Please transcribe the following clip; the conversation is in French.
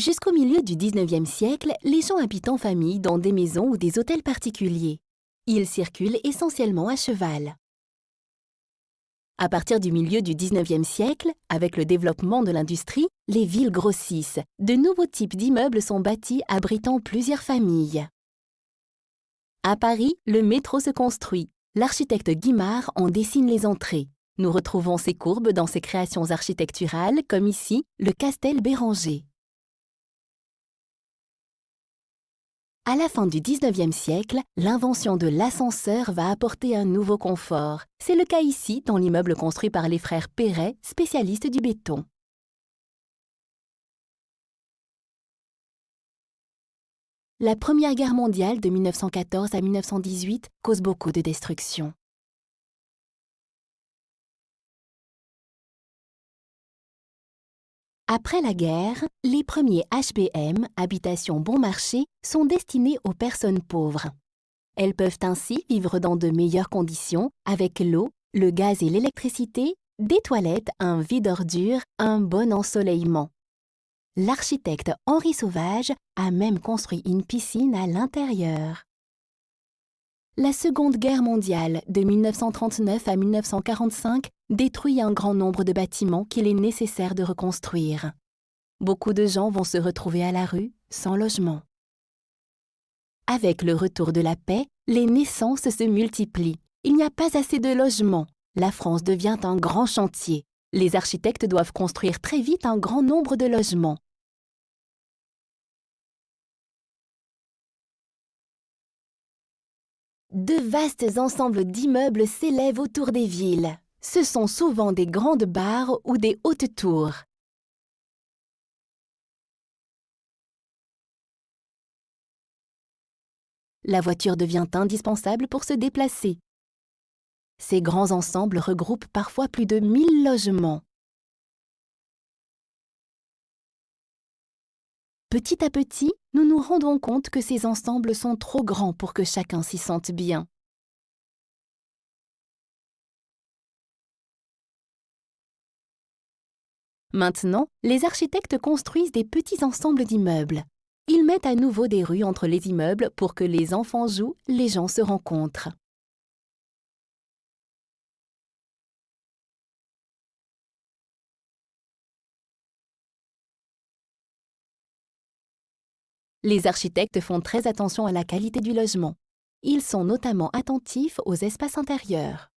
Jusqu'au milieu du 19e siècle, les gens habitent en famille dans des maisons ou des hôtels particuliers. Ils circulent essentiellement à cheval. À partir du milieu du 19e siècle, avec le développement de l'industrie, les villes grossissent. De nouveaux types d'immeubles sont bâtis abritant plusieurs familles. À Paris, le métro se construit. L'architecte Guimard en dessine les entrées. Nous retrouvons ces courbes dans ses créations architecturales, comme ici, le Castel Béranger. À la fin du 19e siècle, l'invention de l'ascenseur va apporter un nouveau confort. C'est le cas ici, dans l'immeuble construit par les frères Perret, spécialistes du béton. La Première Guerre mondiale de 1914 à 1918 cause beaucoup de destruction. Après la guerre, les premiers HBM, habitations bon marché, sont destinés aux personnes pauvres. Elles peuvent ainsi vivre dans de meilleures conditions, avec l'eau, le gaz et l'électricité, des toilettes, un vide ordures, un bon ensoleillement. L'architecte Henri Sauvage a même construit une piscine à l'intérieur. La Seconde Guerre mondiale, de 1939 à 1945, détruit un grand nombre de bâtiments qu'il est nécessaire de reconstruire. Beaucoup de gens vont se retrouver à la rue, sans logement. Avec le retour de la paix, les naissances se multiplient. Il n'y a pas assez de logements. La France devient un grand chantier. Les architectes doivent construire très vite un grand nombre de logements. De vastes ensembles d'immeubles s'élèvent autour des villes. Ce sont souvent des grandes barres ou des hautes tours. La voiture devient indispensable pour se déplacer. Ces grands ensembles regroupent parfois plus de 1000 logements. Petit à petit, nous nous rendons compte que ces ensembles sont trop grands pour que chacun s'y sente bien. Maintenant, les architectes construisent des petits ensembles d'immeubles. Ils mettent à nouveau des rues entre les immeubles pour que les enfants jouent, les gens se rencontrent. Les architectes font très attention à la qualité du logement. Ils sont notamment attentifs aux espaces intérieurs.